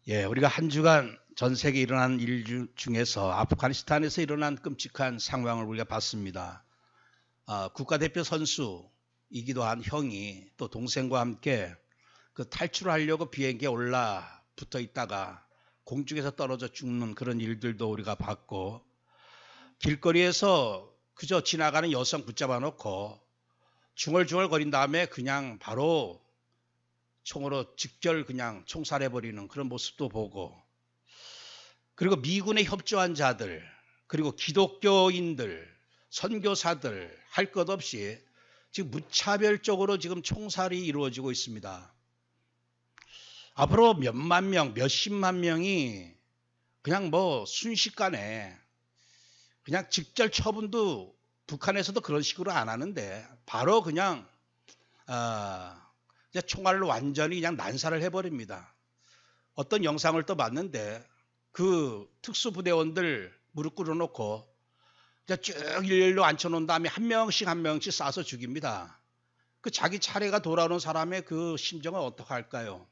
우리가 한 주간 전 세계에 일어난 일 중에서 아프가니스탄에서 일어난 끔찍한 상황을 우리가 봤습니다. 국가대표 선수이기도 한 형이 또 동생과 함께 그 탈출하려고 비행기에 올라 붙어 있다가 공중에서 떨어져 죽는 그런 일들도 우리가 봤고, 길거리에서 그저 지나가는 여성 붙잡아 놓고 중얼중얼 거린 다음에 그냥 바로 총으로 직결 그냥 총살해버리는 그런 모습도 보고, 그리고 미군에 협조한 자들, 그리고 기독교인들, 선교사들 할 것 없이 지금 무차별적으로 지금 총살이 이루어지고 있습니다. 앞으로 몇만 명, 몇십만 명이 그냥 순식간에 그냥 직절 처분도 북한에서도 그런 식으로 안 하는데 바로 그냥 총알로 완전히 그냥 난사를 해버립니다. 어떤 영상을 또 봤는데 그 특수부대원들 무릎 꿇어놓고 쭉 일렬로 앉혀놓은 다음에 한 명씩 쏴서 죽입니다. 그 자기 차례가 돌아오는 사람의 그 심정은 어떻게 할까요?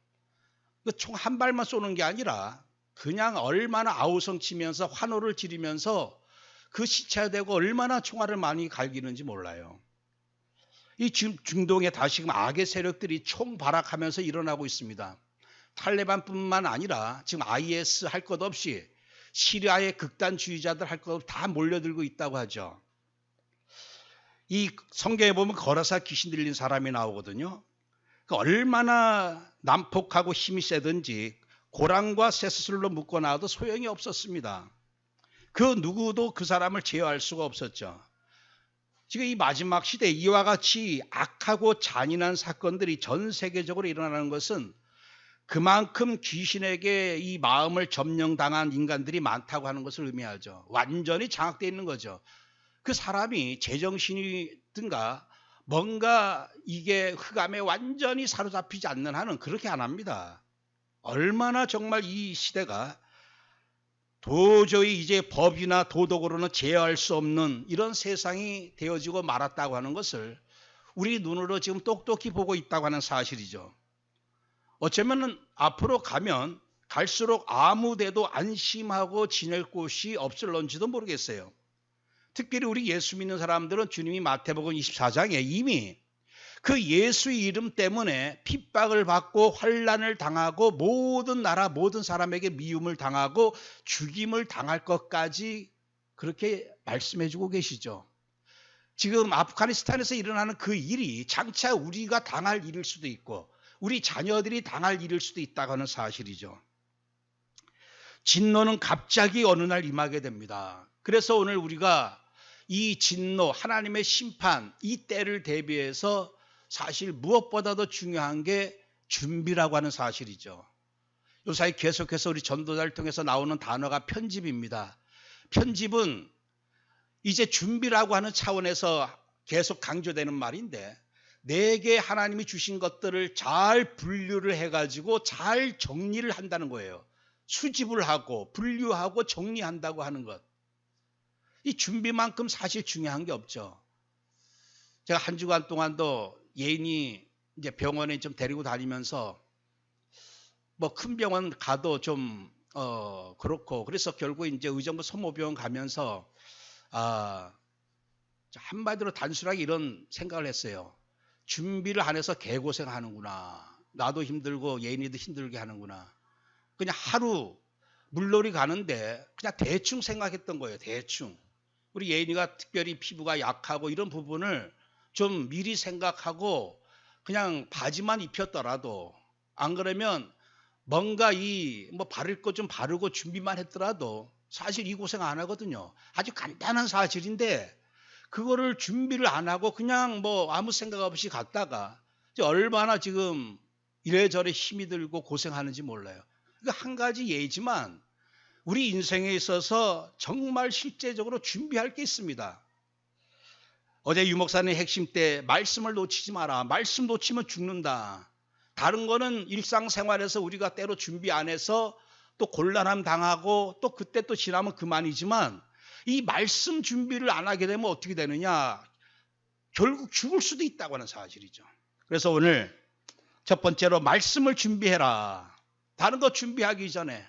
그 총 한 발만 쏘는 게 아니라 그냥 얼마나 아우성 치면서 환호를 지르면서 그 시체가 되고 얼마나 총알을 많이 갈기는지 몰라요. 이 중동에 다시금 악의 세력들이 총발악하면서 일어나고 있습니다. 탈레반뿐만 아니라 지금 IS 할 것 없이 시리아의 극단주의자들 할 것 없이 다 몰려들고 있다고 하죠. 이 성경에 보면 거라사 귀신 들린 사람이 나오거든요. 얼마나 난폭하고 힘이 세든지 고랑과 쇠수술로 묶어놔도 소용이 없었습니다. 그 누구도 그 사람을 제어할 수가 없었죠. 지금 이 마지막 시대에 이와 같이 악하고 잔인한 사건들이 전 세계적으로 일어나는 것은 그만큼 귀신에게 이 마음을 점령당한 인간들이 많다고 하는 것을 의미하죠. 완전히 장악되어 있는 거죠. 그 사람이 제정신이든가 뭔가 이게 흑암에 완전히 사로잡히지 않는 한은 그렇게 안 합니다. 얼마나 정말 이 시대가 도저히 이제 법이나 도덕으로는 제어할 수 없는 이런 세상이 되어지고 말았다고 하는 것을 우리 눈으로 지금 똑똑히 보고 있다고 하는 사실이죠. 어쩌면 앞으로 가면 갈수록 아무 데도 안심하고 지낼 곳이 없을런지도 모르겠어요. 특별히 우리 예수 믿는 사람들은 주님이 마태복음 24장에 이미 그 예수의 이름 때문에 핍박을 받고 환난을 당하고 모든 나라 모든 사람에게 미움을 당하고 죽임을 당할 것까지 그렇게 말씀해 주고 계시죠. 지금 아프가니스탄에서 일어나는 그 일이 장차 우리가 당할 일일 수도 있고 우리 자녀들이 당할 일일 수도 있다고 하는 사실이죠. 진노는 갑자기 어느 날 임하게 됩니다. 그래서 오늘 우리가 이 진노, 하나님의 심판, 이 때를 대비해서 사실 무엇보다도 중요한 게 준비라고 하는 사실이죠. 요사이 계속해서 우리 전도자를 통해서 나오는 단어가 편집입니다. 편집은 이제 준비라고 하는 차원에서 계속 강조되는 말인데, 내게 하나님이 주신 것들을 잘 분류를 해가지고 잘 정리를 한다는 거예요. 수집을 하고 분류하고 정리한다고 하는 것. 이 준비만큼 사실 중요한 게 없죠. 제가 한 주간 동안도 예인이 이제 병원에 좀 데리고 다니면서 큰 병원 가도 좀 그렇고, 그래서 결국 이제 의정부 소모병원 가면서 한마디로 단순하게 이런 생각을 했어요. 준비를 안 해서 개고생하는구나. 나도 힘들고 예인이도 힘들게 하는구나. 그냥 하루 물놀이 가는데 그냥 대충 생각했던 거예요. 대충. 우리 예인이가 특별히 피부가 약하고 이런 부분을 좀 미리 생각하고 그냥 바지만 입혔더라도, 안 그러면 뭔가 바를 거 좀 바르고 준비만 했더라도 사실 이 고생 안 하거든요. 아주 간단한 사실인데 그거를 준비를 안 하고 그냥 아무 생각 없이 갔다가 얼마나 지금 이래저래 힘이 들고 고생하는지 몰라요. 그러니까 한 가지 예지만 우리 인생에 있어서 정말 실제적으로 준비할 게 있습니다. 어제 유 목사님 핵심 때 말씀을 놓치지 마라. 말씀 놓치면 죽는다. 다른 거는 일상생활에서 우리가 때로 준비 안 해서 또 곤란함 당하고 또 그때 또 지나면 그만이지만, 이 말씀 준비를 안 하게 되면 어떻게 되느냐? 결국 죽을 수도 있다고 하는 사실이죠. 그래서 오늘 첫 번째로 말씀을 준비해라. 다른 거 준비하기 전에.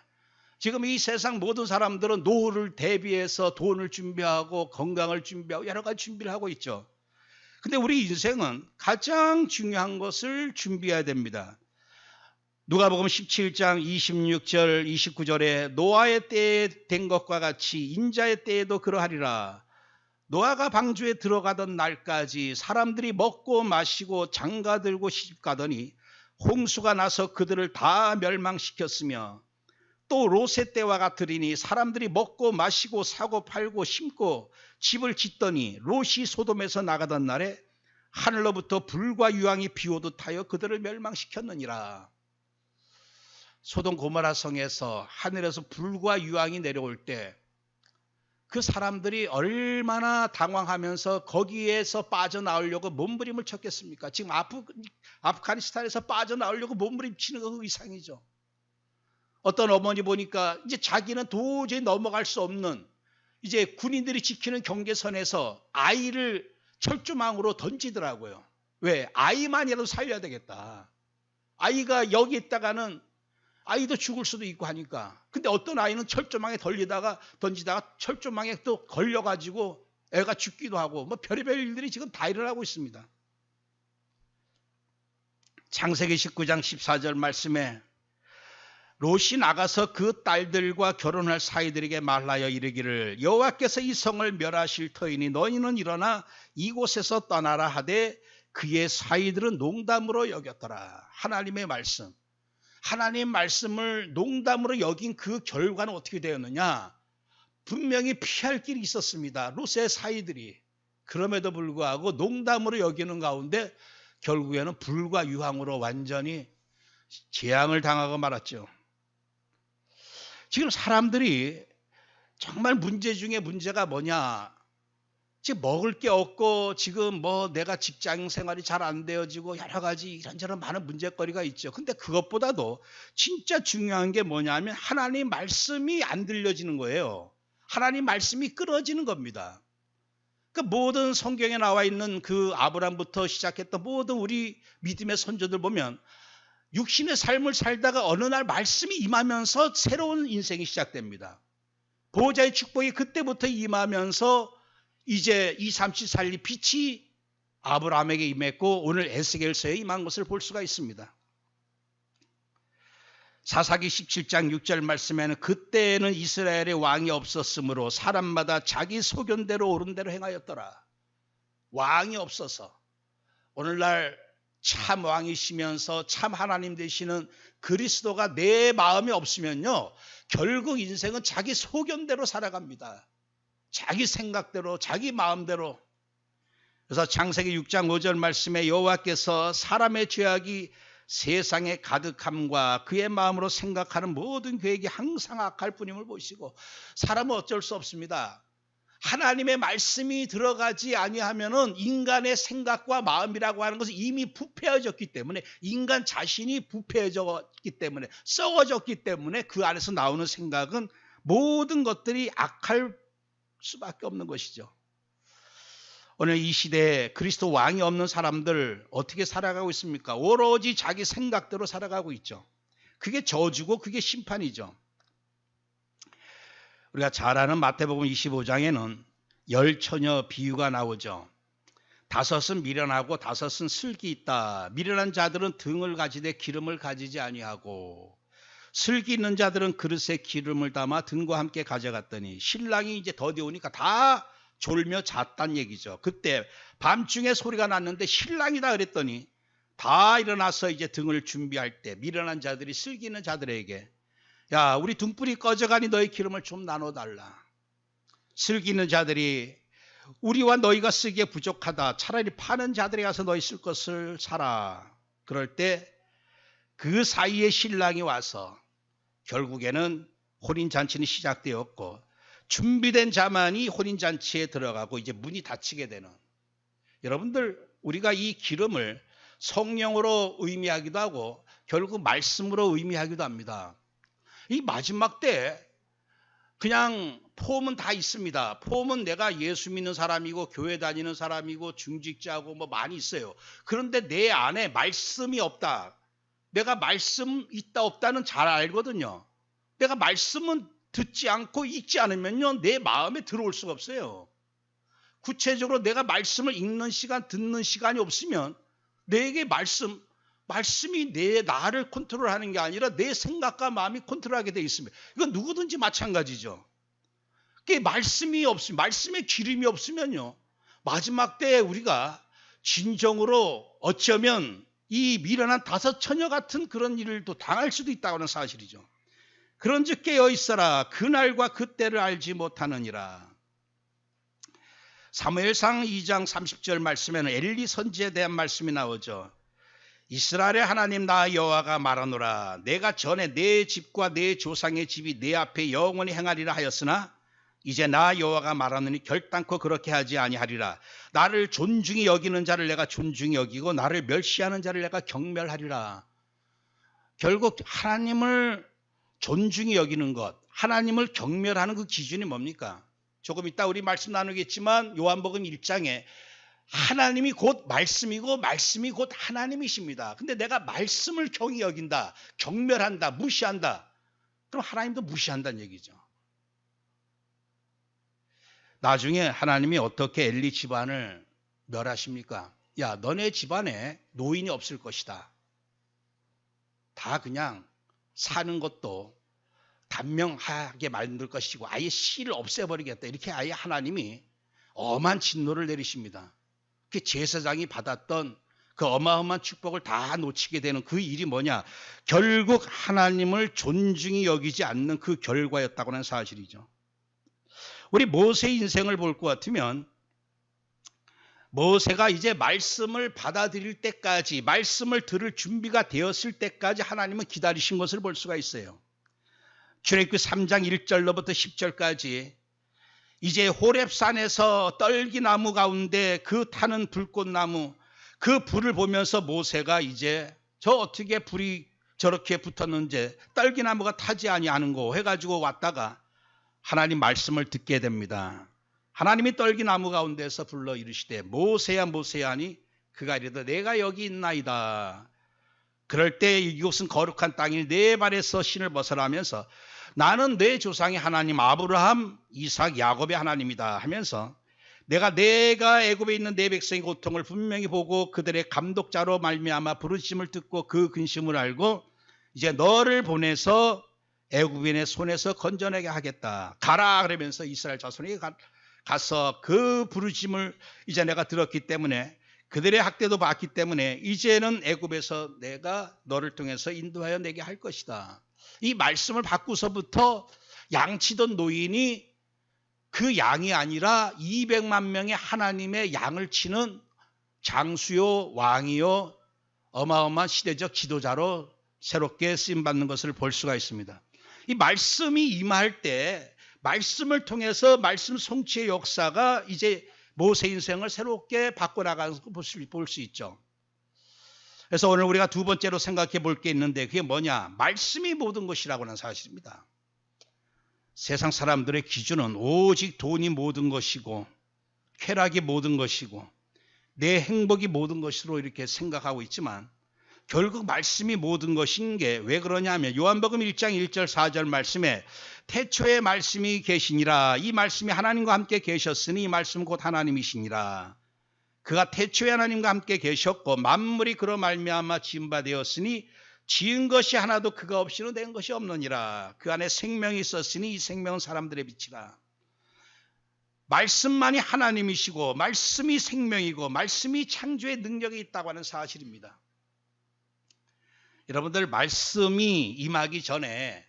지금 이 세상 모든 사람들은 노후를 대비해서 돈을 준비하고 건강을 준비하고 여러 가지 준비를 하고 있죠. 근데 우리 인생은 가장 중요한 것을 준비해야 됩니다. 누가복음 17장 26절 29절에 노아의 때에 된 것과 같이 인자의 때에도 그러하리라. 노아가 방주에 들어가던 날까지 사람들이 먹고 마시고 장가들고 시집가더니 홍수가 나서 그들을 다 멸망시켰으며 또 롯의 때와 같으리니 사람들이 먹고 마시고 사고 팔고 심고 집을 짓더니 롯이 소돔에서 나가던 날에 하늘로부터 불과 유황이 비오듯 하여 그들을 멸망시켰느니라. 소돔 고모라 성에서 하늘에서 불과 유황이 내려올 때 그 사람들이 얼마나 당황하면서 거기에서 빠져나오려고 몸부림을 쳤겠습니까? 지금 아프가니스탄에서 빠져나오려고 몸부림치는 거 그 이상이죠. 어떤 어머니 보니까 이제 자기는 도저히 넘어갈 수 없는 이제 군인들이 지키는 경계선에서 아이를 철조망으로 던지더라고요. 왜? 아이만이라도 살려야 되겠다. 아이가 여기 있다가는 아이도 죽을 수도 있고 하니까. 근데 어떤 아이는 철조망에 던지다가 철조망에 또 걸려가지고 애가 죽기도 하고 뭐 별의별 일들이 지금 다 일어나고 있습니다. 창세기 19장 14절 말씀에 롯이 나가서 그 딸들과 결혼할 사이들에게 말하여 이르기를 여호와께서 이 성을 멸하실 터이니 너희는 일어나 이곳에서 떠나라 하되 그의 사이들은 농담으로 여겼더라. 하나님의 말씀. 하나님 말씀을 농담으로 여긴 그 결과는 어떻게 되었느냐? 분명히 피할 길이 있었습니다. 롯의 사이들이. 그럼에도 불구하고 농담으로 여기는 가운데 결국에는 불과 유황으로 완전히 재앙을 당하고 말았죠. 지금 사람들이 정말 문제 중에 문제가 뭐냐? 지금 먹을 게 없고 지금 뭐 내가 직장 생활이 잘 안 되어지고 여러 가지 이런저런 많은 문제거리가 있죠. 근데 그것보다도 진짜 중요한 게 뭐냐면 하나님 말씀이 안 들려지는 거예요. 하나님 말씀이 끊어지는 겁니다. 그 모든 성경에 나와 있는 그 아브라함부터 시작했던 모든 우리 믿음의 선조들 보면 육신의 삶을 살다가 어느 날 말씀이 임하면서 새로운 인생이 시작됩니다. 보호자의 축복이 그때부터 임하면서 이제 2, 3, 7 살리 빛이 아브라함에게 임했고 오늘 에스겔서에 임한 것을 볼 수가 있습니다. 사사기 17장 6절 말씀에는 그때에는 이스라엘에 왕이 없었으므로 사람마다 자기 소견대로 옳은 대로 행하였더라. 왕이 없어서 오늘날 참 왕이시면서 참 하나님 되시는 그리스도가 내 마음에 없으면요 결국 인생은 자기 소견대로 살아갑니다. 자기 생각대로 자기 마음대로. 그래서 창세기 6장 5절 말씀에 여호와께서 사람의 죄악이 세상에 가득함과 그의 마음으로 생각하는 모든 계획이 항상 악할 뿐임을 보시고 사람은 어쩔 수 없습니다. 하나님의 말씀이 들어가지 아니하면은 인간의 생각과 마음이라고 하는 것은 이미 부패해졌기 때문에 인간 자신이 부패해졌기 때문에 썩어졌기 때문에 그 안에서 나오는 생각은 모든 것들이 악할 수밖에 없는 것이죠. 오늘 이 시대에 그리스도 왕이 없는 사람들 어떻게 살아가고 있습니까? 오로지 자기 생각대로 살아가고 있죠. 그게 저주고 그게 심판이죠. 우리가 잘 아는 마태복음 25장에는 열 처녀 비유가 나오죠. 다섯은 미련하고 다섯은 슬기 있다. 미련한 자들은 등을 가지되 기름을 가지지 아니하고 슬기 있는 자들은 그릇에 기름을 담아 등과 함께 가져갔더니 신랑이 이제 더디 오니까 다 졸며 잤단 얘기죠. 그때 밤중에 소리가 났는데 신랑이다 그랬더니 다 일어나서 이제 등을 준비할 때 미련한 자들이 슬기 있는 자들에게 야 우리 등불이 꺼져가니 너희 기름을 좀 나눠달라. 슬기 있는 자들이 우리와 너희가 쓰기에 부족하다. 차라리 파는 자들에 가서 너희 쓸 것을 사라. 그럴 때 그 사이에 신랑이 와서 결국에는 혼인잔치는 시작되었고 준비된 자만이 혼인잔치에 들어가고 이제 문이 닫히게 되는. 여러분들 우리가 이 기름을 성령으로 의미하기도 하고 결국 말씀으로 의미하기도 합니다. 이 마지막 때 그냥 폼은 다 있습니다. 폼은 내가 예수 믿는 사람이고 교회 다니는 사람이고 중직자고 뭐 많이 있어요. 그런데 내 안에 말씀이 없다. 내가 말씀 있다 없다는 잘 알거든요. 내가 말씀은 듣지 않고 읽지 않으면요, 내 마음에 들어올 수가 없어요. 구체적으로 내가 말씀을 읽는 시간, 듣는 시간이 없으면 내게 말씀이 나를 컨트롤하는 게 아니라 내 생각과 마음이 컨트롤하게 돼 있습니다. 이건 누구든지 마찬가지죠. 말씀의 기름이 없으면요, 마지막 때에 우리가 진정으로 어쩌면 이 미련한 다섯 처녀 같은 그런 일을 또 당할 수도 있다는 사실이죠. 그런즉 깨어 있어라. 그날과 그때를 알지 못하느니라. 사무엘상 2장 30절 말씀에는 엘리 선지에 대한 말씀이 나오죠. 이스라엘의 하나님 나 여호와가 말하노라. 내가 전에 내 집과 내 조상의 집이 내 앞에 영원히 행하리라 하였으나 이제 나 여호와가 말하노니 결단코 그렇게 하지 아니하리라. 나를 존중히 여기는 자를 내가 존중히 여기고 나를 멸시하는 자를 내가 경멸하리라. 결국 하나님을 존중히 여기는 것, 하나님을 경멸하는 그 기준이 뭡니까? 조금 이따 우리 말씀 나누겠지만 요한복음 1장에 하나님이 곧 말씀이고 말씀이 곧 하나님이십니다. 근데 내가 말씀을 경히 여긴다, 경멸한다, 무시한다. 그럼 하나님도 무시한다는 얘기죠. 나중에 하나님이 어떻게 엘리 집안을 멸하십니까? 야, 너네 집안에 노인이 없을 것이다. 다 그냥 사는 것도 단명하게 만들 것이고 아예 씨를 없애버리겠다. 이렇게 아예 하나님이 엄한 진노를 내리십니다. 그 제사장이 받았던 그 어마어마한 축복을 다 놓치게 되는 그 일이 뭐냐? 결국 하나님을 존중히 여기지 않는 그 결과였다고 하는 사실이죠. 우리 모세의 인생을 볼 것 같으면 모세가 이제 말씀을 받아들일 때까지, 말씀을 들을 준비가 되었을 때까지 하나님은 기다리신 것을 볼 수가 있어요. 출애굽기 3장 1절로부터 10절까지 이제 호렙산에서 떨기나무 가운데 그 타는 불꽃나무, 그 불을 보면서 모세가 이제 저 어떻게 불이 저렇게 붙었는지 떨기나무가 타지 아니하는고 해가지고 왔다가 하나님 말씀을 듣게 됩니다. 하나님이 떨기나무 가운데서 불러 이르시되 모세야 모세야 하니 그가 이르되 내가 여기 있나이다. 그럴 때 이곳은 거룩한 땅이니 내 발에서 신을 벗어라 하면서 나는 내 조상의 하나님 아브라함, 이삭, 야곱의 하나님이다 하면서 내가 애굽에 있는 내 백성의 고통을 분명히 보고 그들의 감독자로 말미암아 부르심을 듣고 그 근심을 알고 이제 너를 보내서 애굽인의 손에서 건져내게 하겠다. 가라 그러면서 이스라엘 자손에게 가서 그 부르심을 이제 내가 들었기 때문에 그들의 학대도 받기 때문에 이제는 애굽에서 내가 너를 통해서 인도하여 내게 할 것이다. 이 말씀을 받고서부터 양치던 노인이 그 양이 아니라 200만 명의 하나님의 양을 치는 장수요 왕이요 어마어마한 시대적 지도자로 새롭게 쓰임받는 것을 볼 수가 있습니다. 이 말씀이 임할 때 말씀을 통해서 말씀 성취의 역사가 이제 모세 인생을 새롭게 바꿔나가는 것을 볼 수 있죠. 그래서 오늘 우리가 두 번째로 생각해 볼 게 있는데 그게 뭐냐? 말씀이 모든 것이라고 하는 사실입니다. 세상 사람들의 기준은 오직 돈이 모든 것이고 쾌락이 모든 것이고 내 행복이 모든 것으로 이렇게 생각하고 있지만 결국 말씀이 모든 것인 게 왜 그러냐면 요한복음 1장 1절 4절 말씀에 태초에 말씀이 계시니라. 이 말씀이 하나님과 함께 계셨으니 이 말씀은 곧 하나님이시니라. 그가 태초에 하나님과 함께 계셨고 만물이 그로 말미암아 지은 바 되었으니 지은 것이 하나도 그가 없이는 된 것이 없느니라. 그 안에 생명이 있었으니 이 생명은 사람들의 빛이라. 말씀만이 하나님이시고 말씀이 생명이고 말씀이 창조의 능력이 있다고 하는 사실입니다. 여러분들 말씀이 임하기 전에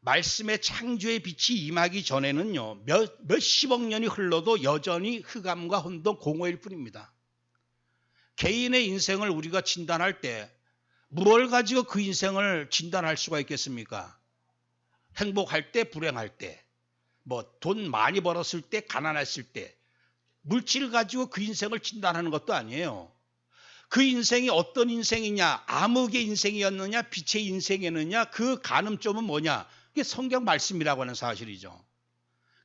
말씀의 창조의 빛이 임하기 전에는요 몇십억 년이 흘러도 여전히 흑암과 혼돈 공허일 뿐입니다. 개인의 인생을 우리가 진단할 때 뭘 가지고 그 인생을 진단할 수가 있겠습니까? 행복할 때, 불행할 때, 뭐 돈 많이 벌었을 때, 가난했을 때 물질을 가지고 그 인생을 진단하는 것도 아니에요. 그 인생이 어떤 인생이냐, 암흑의 인생이었느냐, 빛의 인생이었느냐, 그 가늠점은 뭐냐? 그게 성경 말씀이라고 하는 사실이죠.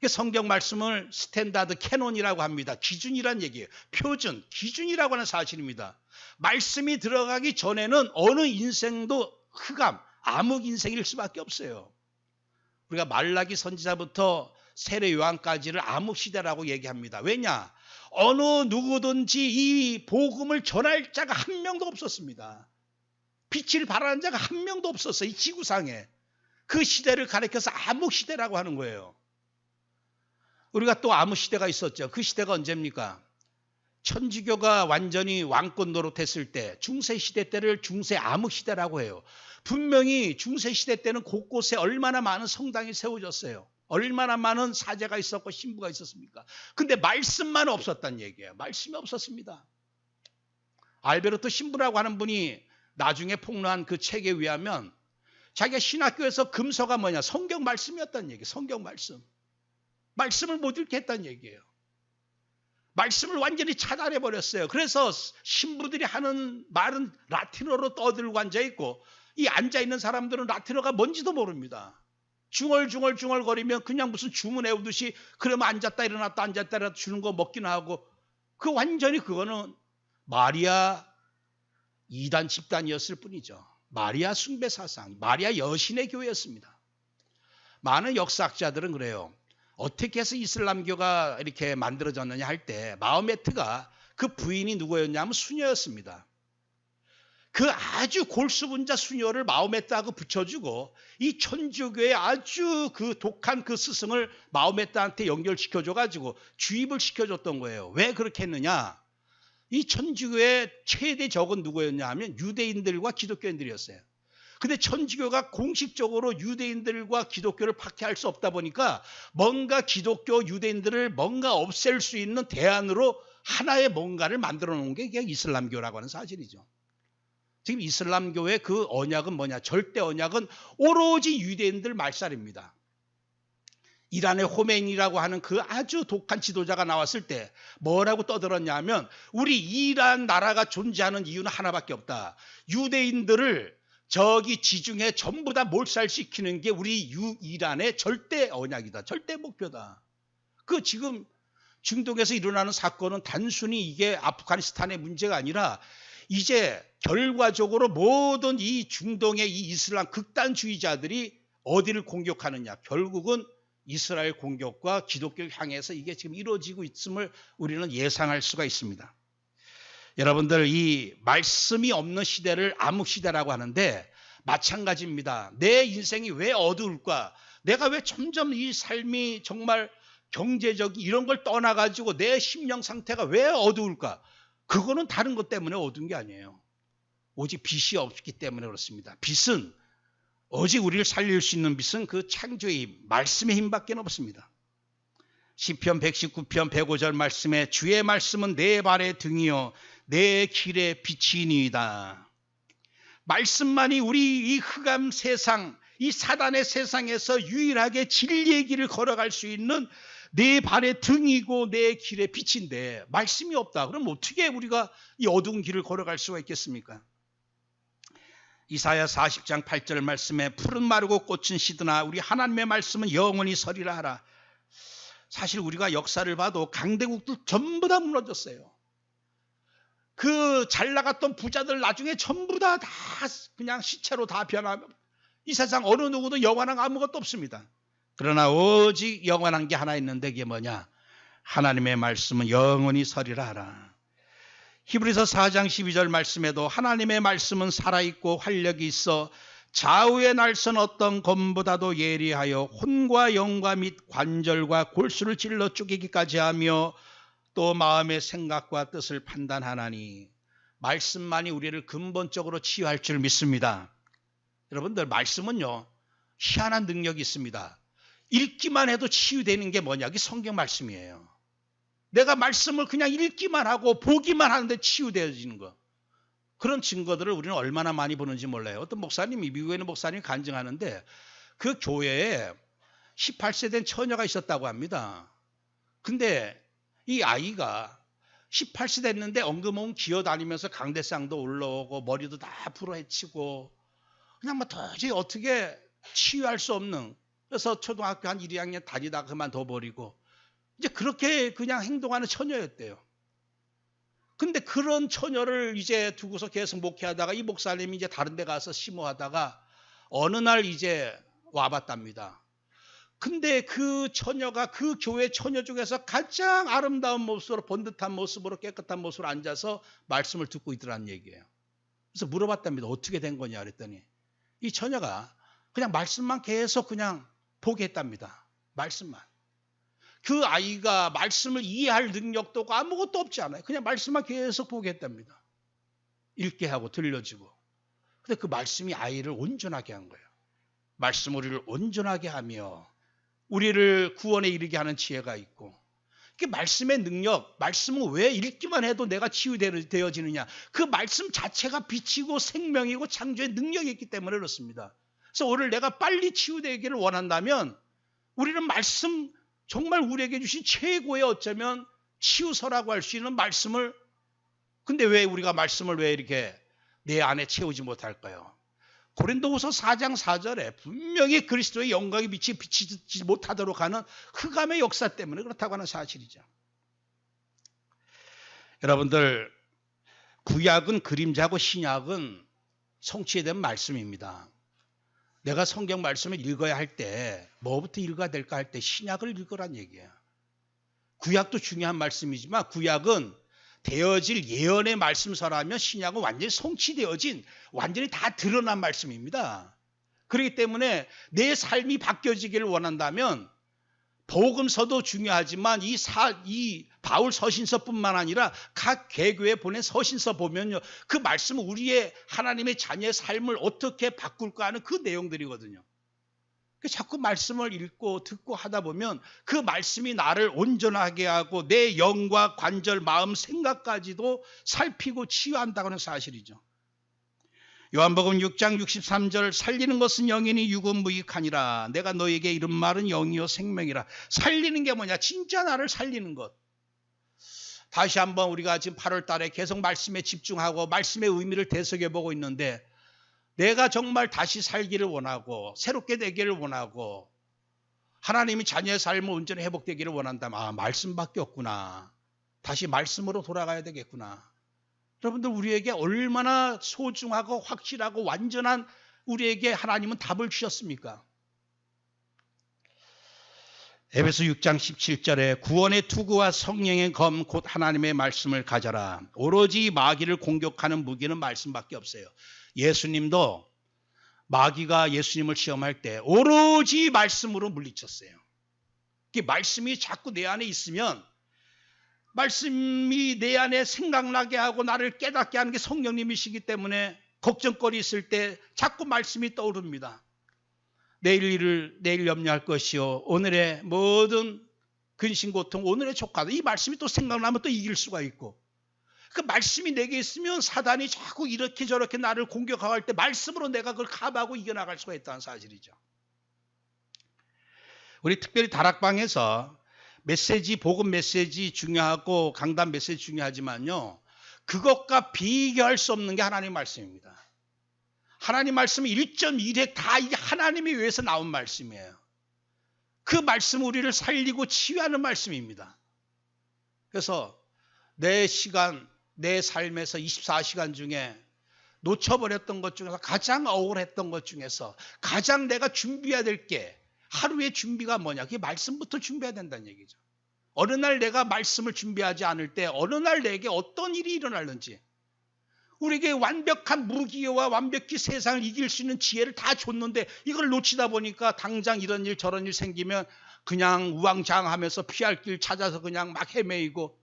성경 말씀을 스탠다드 캐논이라고 합니다. 기준이란 얘기예요. 표준, 기준이라고 하는 사실입니다. 말씀이 들어가기 전에는 어느 인생도 흑암, 암흑 인생일 수밖에 없어요. 우리가 말라기 선지자부터 세례 요한까지를 암흑 시대라고 얘기합니다. 왜냐? 어느 누구든지 이 복음을 전할 자가 한 명도 없었습니다. 빛을 발하는 자가 한 명도 없었어요. 이 지구상에. 그 시대를 가리켜서 암흑 시대라고 하는 거예요. 우리가 또 암흑 시대가 있었죠. 그 시대가 언제입니까? 천주교가 완전히 왕권 노릇했을 때, 중세 시대 때를 중세 암흑 시대라고 해요. 분명히 중세 시대 때는 곳곳에 얼마나 많은 성당이 세워졌어요. 얼마나 많은 사제가 있었고 신부가 있었습니까? 근데 말씀만 없었단 얘기예요. 말씀이 없었습니다. 알베르토 신부라고 하는 분이 나중에 폭로한 그 책에 의하면 자기가 신학교에서 금서가 뭐냐? 성경 말씀이었다는 얘기예요. 성경 말씀. 말씀을 못 읽게 했다는 얘기예요. 말씀을 완전히 차단해버렸어요. 그래서 신부들이 하는 말은 라틴어로 떠들고 앉아있고 이 앉아있는 사람들은 라틴어가 뭔지도 모릅니다. 중얼중얼거리면 그냥 무슨 주문 외우듯이 그러면 앉았다 일어났다 앉았다 일어났다 주는 거 먹기는 하고 그 완전히 그거는 마리아 이단 집단이었을 뿐이죠. 마리아 숭배 사상, 마리아 여신의 교회였습니다. 많은 역사학자들은 그래요. 어떻게 해서 이슬람교가 이렇게 만들어졌느냐 할 때 마호메트가 그 부인이 누구였냐면 수녀였습니다. 그 아주 골수분자 수녀를 마호메트하고 붙여주고 이 천주교의 아주 그 독한 그 스승을 마호메트한테 연결시켜줘가지고 주입을 시켜줬던 거예요. 왜 그렇게 했느냐? 이 천주교의 최대 적은 누구였냐 하면 유대인들과 기독교인들이었어요. 근데 천주교가 공식적으로 유대인들과 기독교를 박해할 수 없다 보니까 뭔가 기독교 유대인들을 뭔가 없앨 수 있는 대안으로 하나의 뭔가를 만들어 놓은 게 그냥 이슬람교라고 하는 사실이죠. 지금 이슬람교의 그 언약은 뭐냐? 절대 언약은 오로지 유대인들 말살입니다. 이란의 호메인이라고 하는 그 아주 독한 지도자가 나왔을 때 뭐라고 떠들었냐 하면 우리 이란 나라가 존재하는 이유는 하나밖에 없다. 유대인들을 저기 지중해 전부 다 몰살시키는 게 우리 이란의 절대 언약이다. 절대 목표다. 그 지금 중동에서 일어나는 사건은 단순히 이게 아프가니스탄의 문제가 아니라 이제 결과적으로 모든 이 중동의 이 이슬람 극단주의자들이 어디를 공격하느냐. 결국은 이스라엘 공격과 기독교를 향해서 이게 지금 이루어지고 있음을 우리는 예상할 수가 있습니다. 여러분들 이 말씀이 없는 시대를 암흑시대라고 하는데 마찬가지입니다. 내 인생이 왜 어두울까? 내가 왜 점점 이 삶이 정말 경제적 이런 걸 떠나가지고 내 심령 상태가 왜 어두울까? 그거는 다른 것 때문에 어두운 게 아니에요. 오직 빛이 없기 때문에 그렇습니다. 빛은 오직 우리를 살릴 수 있는 빛은 그 창조의 말씀의 힘밖에 없습니다. 시편 119편 105절 말씀에 주의 말씀은 내 발의 등이요 내 길의 빛이니이다. 말씀만이 우리 이 흑암 세상, 이 사단의 세상에서 유일하게 진리의 길을 걸어갈 수 있는 내 발의 등이고 내 길의 빛인데 말씀이 없다. 그럼 어떻게 우리가 이 어두운 길을 걸어갈 수가 있겠습니까? 이사야 40장 8절 말씀에 푸른 마르고 꽃은 시드나 우리 하나님의 말씀은 영원히 서리라 하라. 사실 우리가 역사를 봐도 강대국들 전부 다 무너졌어요. 그 잘 나갔던 부자들 나중에 전부 다 그냥 시체로 다 변하면 이 세상 어느 누구도 영원한 아무것도 없습니다. 그러나 오직 영원한 게 하나 있는데 그게 뭐냐? 하나님의 말씀은 영원히 서리라 하라. 히브리서 4장 12절 말씀에도 하나님의 말씀은 살아있고 활력이 있어 좌우의 날선 어떤 검보다도 예리하여 혼과 영과 및 관절과 골수를 찔러 쪼개기까지 하며 또 마음의 생각과 뜻을 판단하나니 말씀만이 우리를 근본적으로 치유할 줄 믿습니다. 여러분들 말씀은요 희한한 능력이 있습니다. 읽기만 해도 치유되는 게 뭐냐? 그게 성경 말씀이에요. 내가 말씀을 그냥 읽기만 하고 보기만 하는데 치유되어지는 거. 그런 증거들을 우리는 얼마나 많이 보는지 몰라요. 어떤 목사님이 미국에 있는 목사님이 간증하는데 그 교회에 18세 된 처녀가 있었다고 합니다. 근데 이 아이가 18세 됐는데 엉금엉금 기어다니면서 강대상도 올라오고 머리도 다 풀어헤치고 그냥 뭐 도저히 어떻게 치유할 수 없는 그래서 초등학교 한 1, 2학년 다니다가 그만둬 버리고 이제 그렇게 그냥 행동하는 처녀였대요. 근데 그런 처녀를 이제 두고서 계속 목회하다가 이 목사님이 이제 다른 데 가서 심호하다가 어느 날 이제 와봤답니다. 근데 그 처녀가 그 교회 처녀 중에서 가장 아름다운 모습으로 번듯한 모습으로 깨끗한 모습으로 앉아서 말씀을 듣고 있더라는 얘기예요. 그래서 물어봤답니다. 어떻게 된 거냐 그랬더니 이 처녀가 그냥 말씀만 계속 그냥 보게 했답니다. 말씀만. 그 아이가 말씀을 이해할 능력도 없고 아무것도 없지 않아요. 그냥 말씀만 계속 보게 했답니다. 읽게 하고 들려주고. 근데 그 말씀이 아이를 온전하게 한 거예요. 말씀 우리를 온전하게 하며 우리를 구원에 이르게 하는 지혜가 있고, 그 말씀의 능력, 말씀은 왜 읽기만 해도 내가 치유되어지느냐? 그 말씀 자체가 빛이고 생명이고 창조의 능력이 있기 때문에 그렇습니다. 그래서 오늘 내가 빨리 치유되기를 원한다면 우리는 말씀, 정말 우리에게 주신 최고의 어쩌면 치유서라고 할 수 있는 말씀을, 근데 왜 우리가 말씀을 왜 이렇게 내 안에 채우지 못할까요? 고린도후서 4장 4절에 분명히 그리스도의 영광의 빛이 비치지 못하도록 하는 흑암의 역사 때문에 그렇다고 하는 사실이죠. 여러분들, 구약은 그림자고 신약은 성취에 대한 말씀입니다. 내가 성경 말씀을 읽어야 할 때 뭐부터 읽어야 될까 할 때 신약을 읽으란 얘기예요. 구약도 중요한 말씀이지만 구약은 되어질 예언의 말씀서라면 신약은 완전히 성취되어진 완전히 다 드러난 말씀입니다. 그렇기 때문에 내 삶이 바뀌어지기를 원한다면 복음서도 중요하지만 이 바울 서신서뿐만 아니라 각 개교에 보낸 서신서 보면요, 그 말씀은 우리의 하나님의 자녀의 삶을 어떻게 바꿀까 하는 그 내용들이거든요. 자꾸 말씀을 읽고 듣고 하다 보면 그 말씀이 나를 온전하게 하고 내 영과 관절, 마음, 생각까지도 살피고 치유한다는 사실이죠. 요한복음 6장 63절 살리는 것은 영이니 육은 무익하니라. 내가 너에게 이른 말은 영이요 생명이라. 살리는 게 뭐냐? 진짜 나를 살리는 것. 다시 한번 우리가 지금 8월 달에 계속 말씀에 집중하고 말씀의 의미를 되새겨보고 있는데 내가 정말 다시 살기를 원하고 새롭게 되기를 원하고 하나님이 자녀의 삶을 온전히 회복되기를 원한다면 말씀밖에 없구나. 다시 말씀으로 돌아가야 되겠구나. 여러분들, 우리에게 얼마나 소중하고 확실하고 완전한 우리에게 하나님은 답을 주셨습니까? 에베소 6장 17절에 구원의 투구와 성령의 검 곧 하나님의 말씀을 가져라. 오로지 마귀를 공격하는 무기는 말씀밖에 없어요. 예수님도 마귀가 예수님을 시험할 때 오로지 말씀으로 물리쳤어요. 말씀이 자꾸 내 안에 있으면 말씀이 내 안에 생각나게 하고 나를 깨닫게 하는 게 성령님이시기 때문에 걱정거리 있을 때 자꾸 말씀이 떠오릅니다. 내일 일을 내일 염려할 것이요 오늘의 모든 근심고통 오늘의 족하다. 이 말씀이 또 생각나면 또 이길 수가 있고, 그 말씀이 내게 있으면 사단이 자꾸 이렇게 저렇게 나를 공격하고 할 때 말씀으로 내가 그걸 카바하고 이겨나갈 수가 있다는 사실이죠. 우리 특별히 다락방에서 메시지, 복음 메시지 중요하고 강단 메시지 중요하지만요, 그것과 비교할 수 없는 게 하나님의 말씀입니다. 하나님 말씀은 1.1핵 다 이게 하나님에 의해서 나온 말씀이에요. 그 말씀은 우리를 살리고 치유하는 말씀입니다. 그래서 내 시간, 내 삶에서 24시간 중에 놓쳐버렸던 것 중에서 가장 억울했던 것 중에서 가장 내가 준비해야 될 게 하루의 준비가 뭐냐? 그게 말씀부터 준비해야 된다는 얘기죠. 어느 날 내가 말씀을 준비하지 않을 때 어느 날 내게 어떤 일이 일어날는지, 우리에게 완벽한 무기와 완벽히 세상을 이길 수 있는 지혜를 다 줬는데 이걸 놓치다 보니까 당장 이런 일 저런 일 생기면 그냥 우왕좌왕하면서 피할 길 찾아서 그냥 막 헤매이고,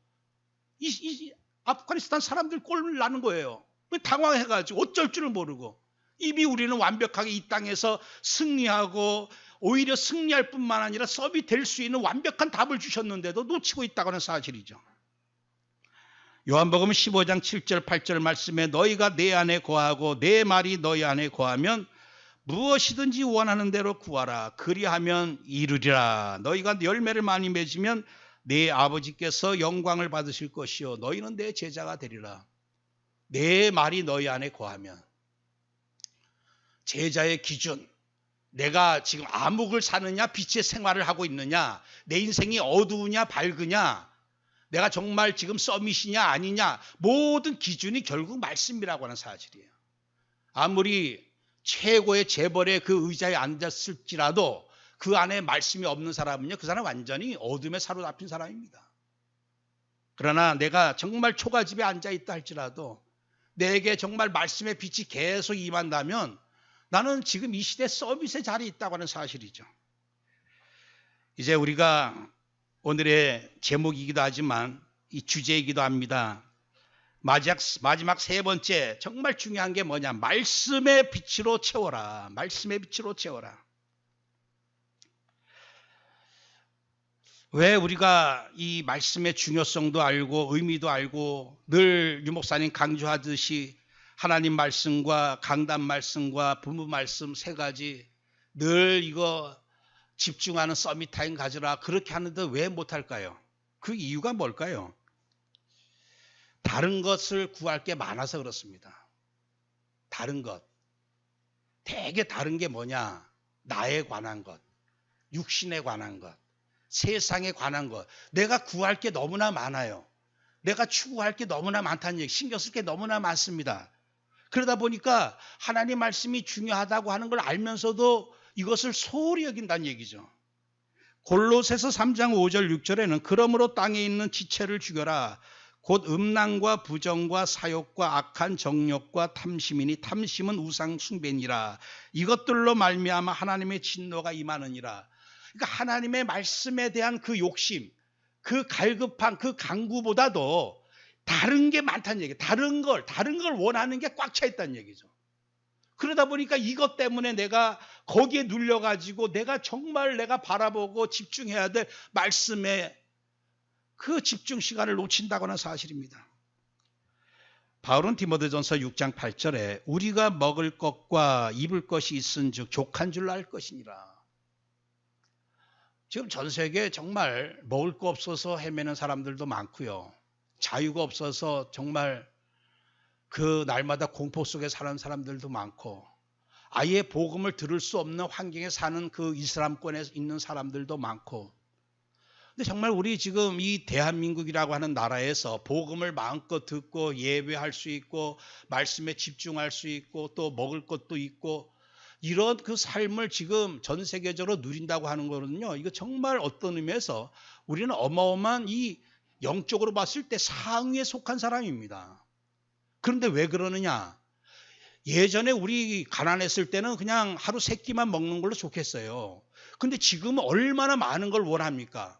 아프가니스탄 사람들 꼴 나는 거예요. 당황해가지고 어쩔 줄을 모르고, 이미 우리는 완벽하게 이 땅에서 승리하고 오히려 승리할 뿐만 아니라 서비 될 수 있는 완벽한 답을 주셨는데도 놓치고 있다고 하는 사실이죠. 요한복음 15장 7절 8절 말씀에 너희가 내 안에 거하고 내 말이 너희 안에 거하면 무엇이든지 원하는 대로 구하라. 그리하면 이루리라. 너희가 열매를 많이 맺으면 내 아버지께서 영광을 받으실 것이요 너희는 내 제자가 되리라. 내 말이 너희 안에 거하면, 제자의 기준, 내가 지금 암흑을 사느냐 빛의 생활을 하고 있느냐, 내 인생이 어두우냐 밝으냐, 내가 정말 지금 서밋이냐 아니냐, 모든 기준이 결국 말씀이라고 하는 사실이에요. 아무리 최고의 재벌의 그 의자에 앉았을지라도 그 안에 말씀이 없는 사람은요, 그 사람 완전히 어둠에 사로잡힌 사람입니다. 그러나 내가 정말 초가집에 앉아있다 할지라도 내게 정말 말씀의 빛이 계속 임한다면 나는 지금 이 시대 서밋의 자리에 있다고 하는 사실이죠. 이제 우리가 오늘의 제목이기도 하지만 이 주제이기도 합니다. 마지막 세 번째 정말 중요한 게 뭐냐? 말씀의 빛으로 채워라. 말씀의 빛으로 채워라. 왜 우리가 이 말씀의 중요성도 알고 의미도 알고 늘 유 목사님 강조하듯이 하나님 말씀과 강단 말씀과 부모 말씀 세 가지 늘 이거 집중하는 서밋 타임 가져라 그렇게 하는데 왜 못할까요? 그 이유가 뭘까요? 다른 것을 구할 게 많아서 그렇습니다. 다른 것. 되게 다른 게 뭐냐? 나에 관한 것, 육신에 관한 것, 세상에 관한 것. 내가 구할 게 너무나 많아요. 내가 추구할 게 너무나 많다는 얘기, 신경 쓸 게 너무나 많습니다. 그러다 보니까 하나님 말씀이 중요하다고 하는 걸 알면서도 이것을 소홀히 여긴다는 얘기죠. 골로새서 3장 5절 6절에는 그러므로 땅에 있는 지체를 죽여라. 곧 음란과 부정과 사욕과 악한 정욕과 탐심이니 탐심은 우상 숭배니라. 이것들로 말미암아 하나님의 진노가 임하느니라. 그러니까 하나님의 말씀에 대한 그 욕심, 그 갈급함, 그 강구보다도 다른 게 많다는 얘기예요. 다른 걸 원하는 게 꽉 차 있다는 얘기죠. 그러다 보니까 이것 때문에 내가 거기에 눌려가지고 내가 정말 내가 바라보고 집중해야 될 말씀에 그 집중 시간을 놓친다고 하는 사실입니다. 바울은 디모데전서 6장 8절에 우리가 먹을 것과 입을 것이 있은즉 족한 줄 알 것이니라. 지금 전 세계에 정말 먹을 거 없어서 헤매는 사람들도 많고요. 자유가 없어서 정말 그 날마다 공포 속에 사는 사람들도 많고 아예 복음을 들을 수 없는 환경에 사는 그 이슬람권에 있는 사람들도 많고 근데 정말 우리 지금 이 대한민국이라고 하는 나라에서 복음을 마음껏 듣고 예배할 수 있고 말씀에 집중할 수 있고 또 먹을 것도 있고 이런 그 삶을 지금 전 세계적으로 누린다고 하는 거는요. 이거 정말 어떤 의미에서 우리는 어마어마한 이 영적으로 봤을 때 상위에 속한 사람입니다. 그런데 왜 그러느냐? 예전에 우리 가난했을 때는 그냥 하루 세 끼만 먹는 걸로 좋겠어요. 근데 지금은 얼마나 많은 걸 원합니까?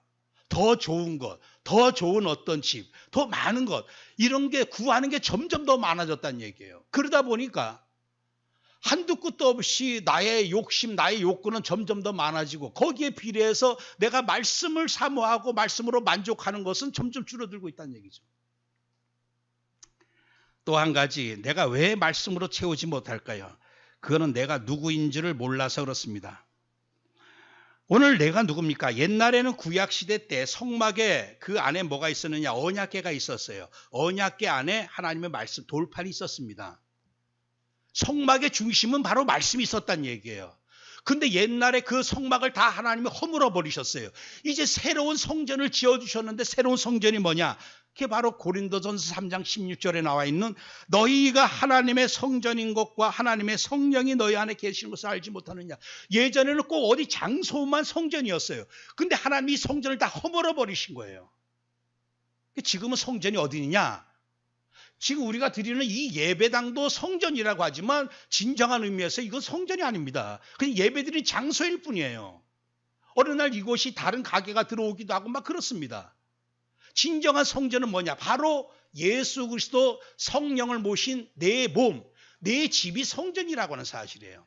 더 좋은 것, 더 좋은 어떤 집, 더 많은 것 이런 게 구하는 게 점점 더 많아졌다는 얘기예요. 그러다 보니까 한두 끝도 없이 나의 욕심, 나의 욕구는 점점 더 많아지고 거기에 비례해서 내가 말씀을 사모하고 말씀으로 만족하는 것은 점점 줄어들고 있다는 얘기죠. 또 한 가지 내가 왜 말씀으로 채우지 못할까요? 그거는 내가 누구인지를 몰라서 그렇습니다. 오늘 내가 누굽니까? 옛날에는 구약시대 때 성막에 그 안에 뭐가 있었느냐? 언약궤가 있었어요. 언약궤 안에 하나님의 말씀 돌판이 있었습니다. 성막의 중심은 바로 말씀이 있었다는 얘기예요. 근데 옛날에 그 성막을 다 하나님이 허물어 버리셨어요. 이제 새로운 성전을 지어주셨는데 새로운 성전이 뭐냐? 그게 바로 고린도전서 3장 16절에 나와 있는 너희가 하나님의 성전인 것과 하나님의 성령이 너희 안에 계시는 것을 알지 못하느냐. 예전에는 꼭 어디 장소만 성전이었어요. 근데 하나님이 성전을 다 허물어 버리신 거예요. 지금은 성전이 어디냐? 지금 우리가 드리는 이 예배당도 성전이라고 하지만 진정한 의미에서 이건 성전이 아닙니다. 그냥 예배드리는 장소일 뿐이에요. 어느 날 이곳이 다른 가게가 들어오기도 하고 막 그렇습니다. 진정한 성전은 뭐냐? 바로 예수 그리스도 성령을 모신 내 몸, 내 집이 성전이라고 하는 사실이에요.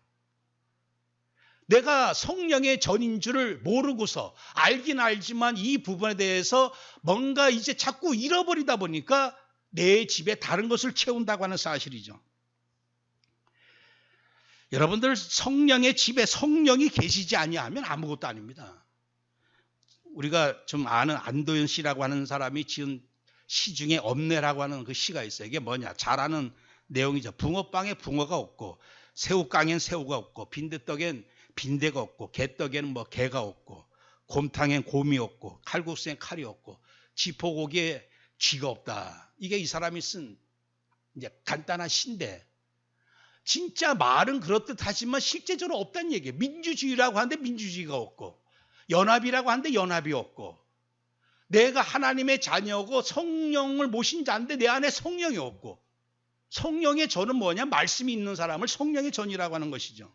내가 성령의 전인 줄을 모르고서 알긴 알지만 이 부분에 대해서 뭔가 이제 자꾸 잃어버리다 보니까 내 집에 다른 것을 채운다고 하는 사실이죠. 여러분들 성령의 집에 성령이 계시지 아니하면 아무것도 아닙니다. 우리가 좀 아는 안도현 씨라고 하는 사람이 지은 시 중에 엄내라고 하는 그 시가 있어요. 이게 뭐냐? 잘 아는 내용이죠. 붕어빵에 붕어가 없고 새우깡엔 새우가 없고 빈대떡엔 빈대가 없고, 개떡에는 뭐 개가 없고, 곰탕엔 곰이 없고, 칼국수엔 칼이 없고, 지포고기에 쥐가 없다. 이게 이 사람이 쓴 이제 간단한 시인데, 진짜 말은 그렇듯 하지만 실제적으로 없다는 얘기예요. 민주주의라고 하는데 민주주의가 없고, 연합이라고 하는데 연합이 없고, 내가 하나님의 자녀고 성령을 모신 자인데 내 안에 성령이 없고, 성령의 전은 뭐냐? 말씀이 있는 사람을 성령의 전이라고 하는 것이죠.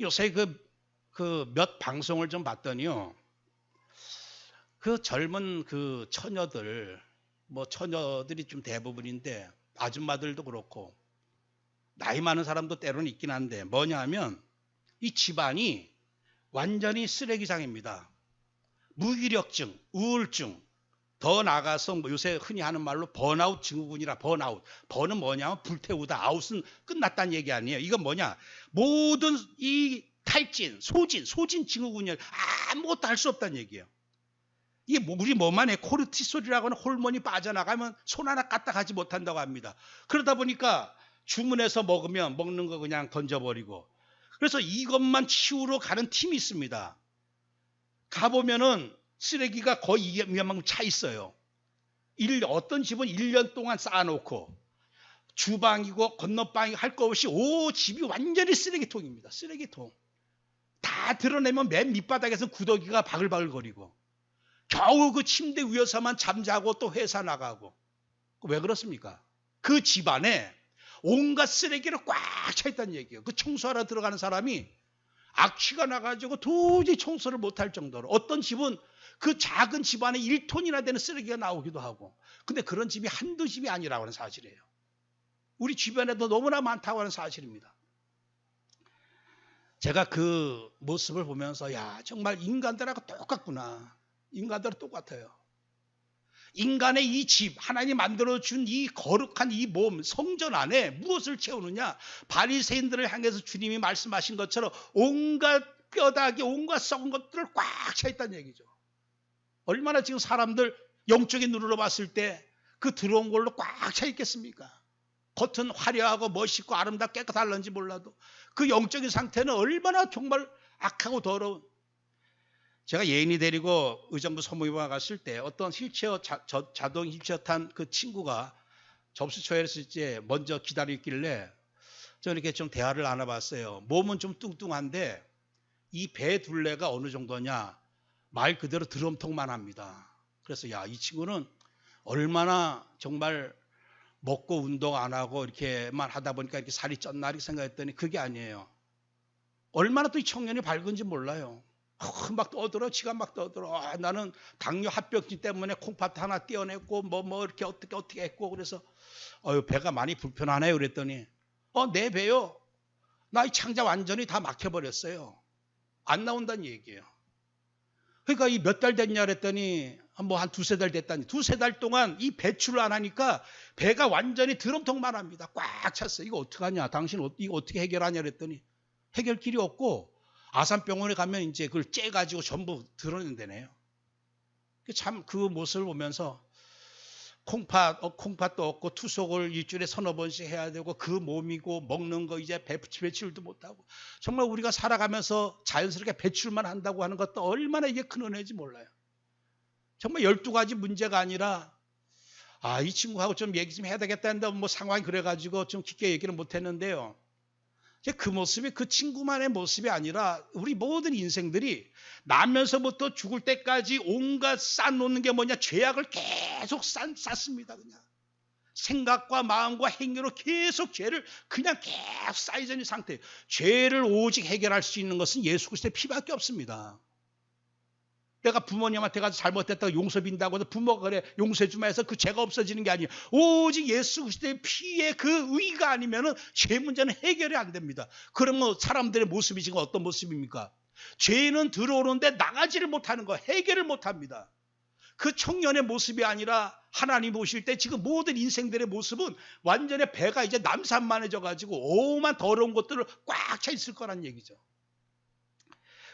요새 그 몇 방송을 좀 봤더니요, 그 젊은 그 처녀들, 뭐 처녀들이 좀 대부분인데 아줌마들도 그렇고 나이 많은 사람도 때로는 있긴 한데, 뭐냐 하면 이 집안이 완전히 쓰레기장입니다. 무기력증, 우울증, 더 나아가서 뭐 요새 흔히 하는 말로 번아웃 증후군이라. 번아웃. 번은 뭐냐면 불태우다, 아웃은 끝났다는 얘기 아니에요. 이건 뭐냐? 모든 이 탈진, 소진 증후군이 아무것도 할 수 없다는 얘기예요. 이게 우리 몸 안에 코르티솔이라고 하는 호르몬이 빠져나가면 손 하나 까딱하지 못한다고 합니다. 그러다 보니까 주문해서 먹는 거 그냥 던져버리고. 그래서 이것만 치우러 가는 팀이 있습니다. 가보면은 쓰레기가 거의 이만큼 차 있어요. 어떤 집은 1년 동안 쌓아놓고 주방이고 건너방이고 할 거 없이 집이 완전히 쓰레기통입니다. 쓰레기통. 다 드러내면 맨 밑바닥에서 구더기가 바글바글거리고, 겨우 그 침대 위에서만 잠자고 또 회사 나가고. 왜 그렇습니까? 그 집안에 온갖 쓰레기로 꽉 차 있다는 얘기예요. 그 청소하러 들어가는 사람이 악취가 나가지고 도저히 청소를 못할 정도로, 어떤 집은 그 작은 집안에 1톤이나 되는 쓰레기가 나오기도 하고. 근데 그런 집이 한두 집이 아니라고 하는 사실이에요. 우리 주변에도 너무나 많다고 하는 사실입니다. 제가 그 모습을 보면서, 야, 정말 인간들하고 똑같구나. 인간들은 똑같아요. 인간의 이 집, 하나님 만들어준 이 거룩한 이 몸, 성전 안에 무엇을 채우느냐? 바리새인들을 향해서 주님이 말씀하신 것처럼 온갖 뼈다귀, 온갖 썩은 것들을 꽉 차 있다는 얘기죠. 얼마나 지금 사람들 영적인 눈으로 봤을 때 그 들어온 걸로 꽉 차 있겠습니까? 겉은 화려하고 멋있고 아름답고 깨끗할런지 몰라도 그 영적인 상태는 얼마나 정말 악하고 더러운. 제가 예인이 데리고 의정부 소모임에 갔을 때 어떤 휠체어, 자동 휠체어 탄 그 친구가 접수처에서 이제 먼저 기다리고 있길래 저 이렇게 좀 대화를 나눠봤어요. 몸은 좀 뚱뚱한데 이 배 둘레가 어느 정도냐? 말 그대로 드럼통만 합니다. 그래서 야, 이 친구는 얼마나 정말 먹고 운동 안 하고 이렇게만 하다 보니까 이렇게 살이 쪘나 이렇게 생각했더니 그게 아니에요. 얼마나 또 이 청년이 밝은지 몰라요. 막 떠들어, 지가 막 떠들어. 나는 당뇨 합병증 때문에 콩팥 하나 떼어냈고 뭐 이렇게 어떻게 했고. 그래서 배가 많이 불편하네요. 그랬더니 내 배요. 나 이 창자 완전히 다 막혀버렸어요. 안 나온다는 얘기예요. 그러니까 이 몇 달 됐냐 그랬더니 뭐 한 두세 달 됐다니. 두세 달 동안 이 배출을 안 하니까 배가 완전히 드럼통만 합니다. 꽉 찼어요. 이거 어떡하냐? 당신 이거 어떻게 해결하냐 그랬더니 해결길이 없고 아산병원에 가면 이제 그걸 째가지고 전부 드러낸다네요. 참 그 모습을 보면서 콩팥도 없고 투석을 일주일에 서너 번씩 해야 되고 그 몸이고 먹는 거 이제 배출도 못하고, 정말 우리가 살아가면서 자연스럽게 배출만 한다고 하는 것도 얼마나 이게 큰 은혜인지 몰라요. 정말 12가지 문제가 아니라 이 친구하고 좀 얘기 좀 해야 되겠다는데 뭐 상황이 그래가지고 좀 깊게 얘기를 못했는데요. 그 모습이 그 친구만의 모습이 아니라 우리 모든 인생들이 나면서부터 죽을 때까지 온갖 쌓아놓는 게 뭐냐? 죄악을 계속 쌓습니다. 그냥 생각과 마음과 행위로 계속 죄를 그냥 계속 쌓이는 이 상태예요. 죄를 오직 해결할 수 있는 것은 예수 그리스도의 피밖에 없습니다. 내가 부모님한테 가서 잘못했다고 용서 빈다고 해서 부모가 그래 용서해 주마 해서 그 죄가 없어지는 게 아니에요. 오직 예수 그리스도의 피의 그 의가 아니면은 죄 문제는 해결이 안 됩니다. 그러면 사람들의 모습이 지금 어떤 모습입니까? 죄는 들어오는데 나가지를 못하는 거, 해결을 못합니다. 그 청년의 모습이 아니라 하나님 보실 때 지금 모든 인생들의 모습은 완전히 배가 이제 남산만해져 가지고 오만 더러운 것들을 꽉 차 있을 거란 얘기죠.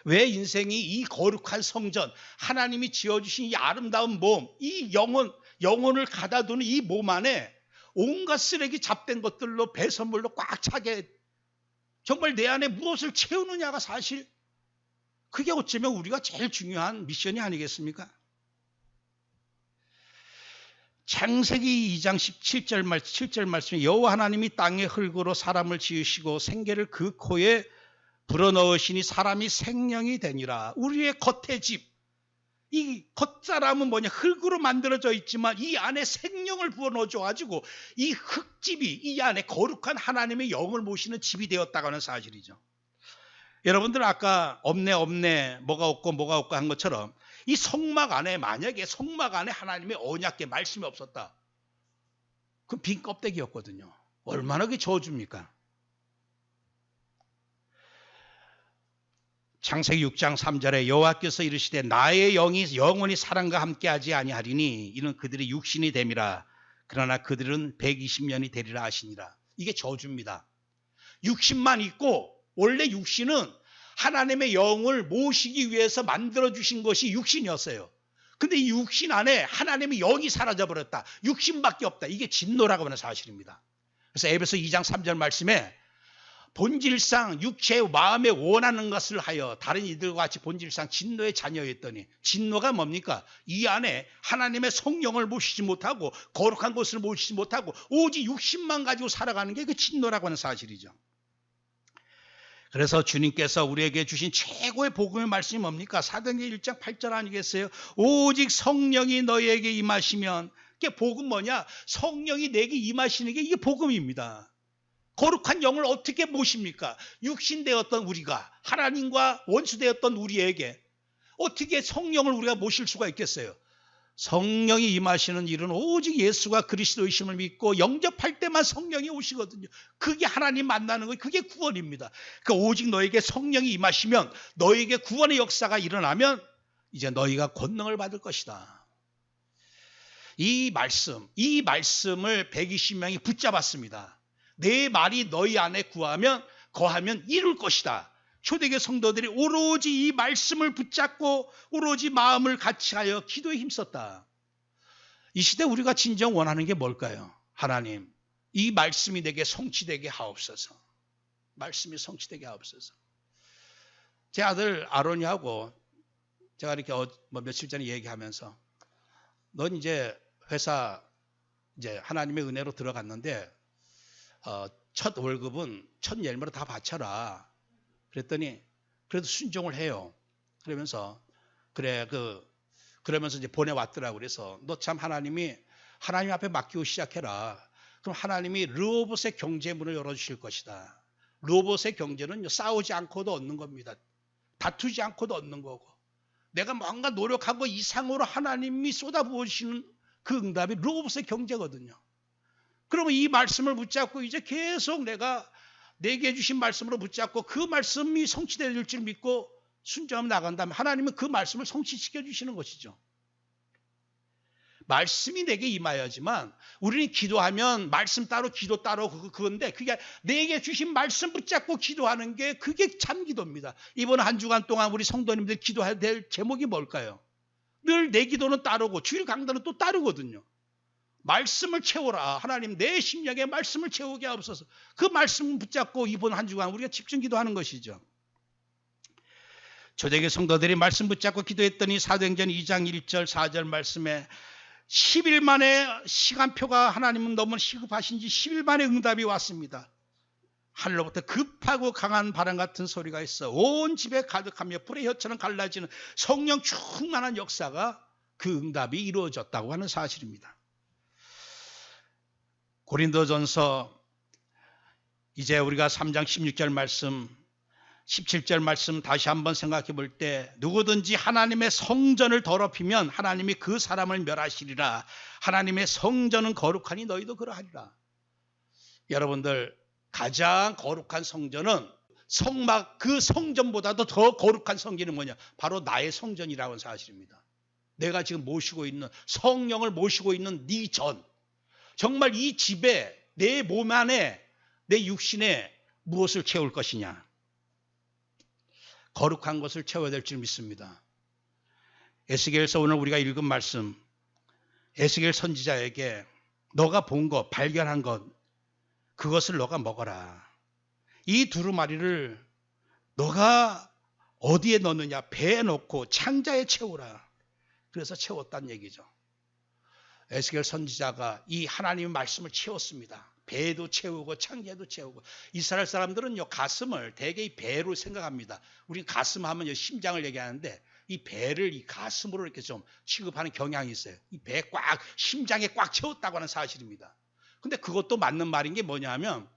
왜 인생이 이 거룩한 성전, 하나님이 지어주신 이 아름다운 몸, 이 영혼을 가다두는 이 몸 안에 온갖 쓰레기 잡된 것들로 배설물로 꽉 차게 정말 내 안에 무엇을 채우느냐가 사실 그게 어쩌면 우리가 제일 중요한 미션이 아니겠습니까? 창세기 2장 7절 말씀에 여호와 하나님이 땅의 흙으로 사람을 지으시고 생계를 그 코에 불어넣으시니 사람이 생명이 되니라. 우리의 겉의 집, 이 겉사람은 뭐냐? 흙으로 만들어져 있지만 이 안에 생명을 부어넣어줘가지고 이 흙집이 이 안에 거룩한 하나님의 영을 모시는 집이 되었다고 하는 사실이죠. 여러분들 아까 없네 뭐가 없고 한 것처럼 이 성막 안에 만약에 성막 안에 하나님의 언약궤 말씀이 없었다. 그럼 빈 껍데기였거든요. 얼마나 그게 저어줍니까? 창세기 6장 3절에 여호와께서 이르시되 나의 영이 영원히 사람과 함께하지 아니하리니 이는 그들이 육신이 됨이라. 그러나 그들은 120년이 되리라 하시니라. 이게 저주입니다. 육신만 있고 원래 육신은 하나님의 영을 모시기 위해서 만들어주신 것이 육신이었어요. 근데 이 육신 안에 하나님의 영이 사라져버렸다. 육신밖에 없다. 이게 진노라고 하는 사실입니다. 그래서 에베소 2장 3절 말씀에 본질상 육체의 마음에 원하는 것을 하여 다른 이들과 같이 본질상 진노의 자녀였더니 진노가 뭡니까? 이 안에 하나님의 성령을 모시지 못하고 거룩한 것을 모시지 못하고 오직 육신만 가지고 살아가는 게 그 진노라고 하는 사실이죠. 그래서 주님께서 우리에게 주신 최고의 복음의 말씀이 뭡니까? 사도행전 1장 8절 아니겠어요? 오직 성령이 너희에게 임하시면, 이게 복음 뭐냐? 성령이 내게 임하시는 게 이게 복음입니다. 거룩한 영을 어떻게 모십니까? 육신되었던 우리가, 하나님과 원수되었던 우리에게 어떻게 성령을 우리가 모실 수가 있겠어요? 성령이 임하시는 일은 오직 예수가 그리스도이심을 믿고 영접할 때만 성령이 오시거든요. 그게 하나님 만나는 거예요. 그게 구원입니다. 그러니까 오직 너에게 성령이 임하시면, 너에게 구원의 역사가 일어나면 이제 너희가 권능을 받을 것이다. 이 말씀을 120명이 붙잡았습니다. 내 말이 너희 안에 거하면 이룰 것이다. 초대교회 성도들이 오로지 이 말씀을 붙잡고 오로지 마음을 같이하여 기도에 힘썼다. 이 시대 우리가 진정 원하는 게 뭘까요? 하나님, 이 말씀이 내게 성취되게 하옵소서. 말씀이 성취되게 하옵소서. 제 아들 아론이하고 제가 이렇게 며칠 전에 얘기하면서, 넌 이제 회사 이제 하나님의 은혜로 들어갔는데 첫 월급은 첫 열매로 다 바쳐라. 그랬더니 그래도 순종을 해요. 그러면서 그러면서 이제 보내왔더라고. 그래서 너 참 하나님 앞에 맡기고 시작해라. 그럼 하나님이 르호봇의 경제문을 열어주실 것이다. 르호봇의 경제는 싸우지 않고도 얻는 겁니다. 다투지 않고도 얻는 거고, 내가 뭔가 노력한 거 이상으로 하나님이 쏟아부으시는 그 응답이 르호봇의 경제거든요. 그러면 이 말씀을 붙잡고 이제 계속 내게 주신 말씀으로 붙잡고 그 말씀이 성취될 줄 믿고 순종하며 나간다면 하나님은 그 말씀을 성취시켜 주시는 것이죠. 말씀이 내게 임하여야지만, 우리는 기도하면 말씀 따로 기도 따로 그건데, 그게 내게 주신 말씀 붙잡고 기도하는 게 그게 참 기도입니다. 이번 한 주간 동안 우리 성도님들 기도해야 될 제목이 뭘까요? 늘 내 기도는 따르고 주일 강단은 또 따르거든요. 말씀을 채워라. 하나님, 내 심령에 말씀을 채우게 하옵소서. 그 말씀 붙잡고 이번 한 주간 우리가 집중 기도하는 것이죠. 초대교회 성도들이 말씀 붙잡고 기도했더니 사도행전 2장 1절 4절 말씀에 10일 만에 시간표가 하나님은 너무 시급하신지 10일 만에 응답이 왔습니다. 하늘로부터 급하고 강한 바람 같은 소리가 있어 온 집에 가득하며 불의 혀처럼 갈라지는 성령 충만한 역사가, 그 응답이 이루어졌다고 하는 사실입니다. 고린도전서 이제 우리가 3장 16절 말씀 17절 말씀 다시 한번 생각해 볼 때, 누구든지 하나님의 성전을 더럽히면 하나님이 그 사람을 멸하시리라. 하나님의 성전은 거룩하니 너희도 그러하리라. 여러분들, 가장 거룩한 성전은 성막, 그 성전보다도 더 거룩한 성전은 뭐냐? 바로 나의 성전이라고 하는 사실입니다. 내가 지금 모시고 있는, 성령을 모시고 있는 네 전, 정말 이 집에, 내 몸 안에, 내 육신에 무엇을 채울 것이냐? 거룩한 것을 채워야 될 줄 믿습니다. 에스겔서 오늘 우리가 읽은 말씀, 에스겔 선지자에게 너가 본 것, 발견한 것, 그것을 너가 먹어라. 이 두루마리를 너가 어디에 넣느냐? 배에 넣고 창자에 채우라. 그래서 채웠다는 얘기죠. 에스겔 선지자가 이 하나님의 말씀을 채웠습니다. 배도 채우고 창자도 채우고. 이스라엘 사람들은요, 가슴을 대개 이 배로 생각합니다. 우리 가슴 하면 심장을 얘기하는데 이 배를 이 가슴으로 이렇게 좀 취급하는 경향이 있어요. 이 배에 꽉, 심장에 꽉 채웠다고 하는 사실입니다. 근데 그것도 맞는 말인 게 뭐냐면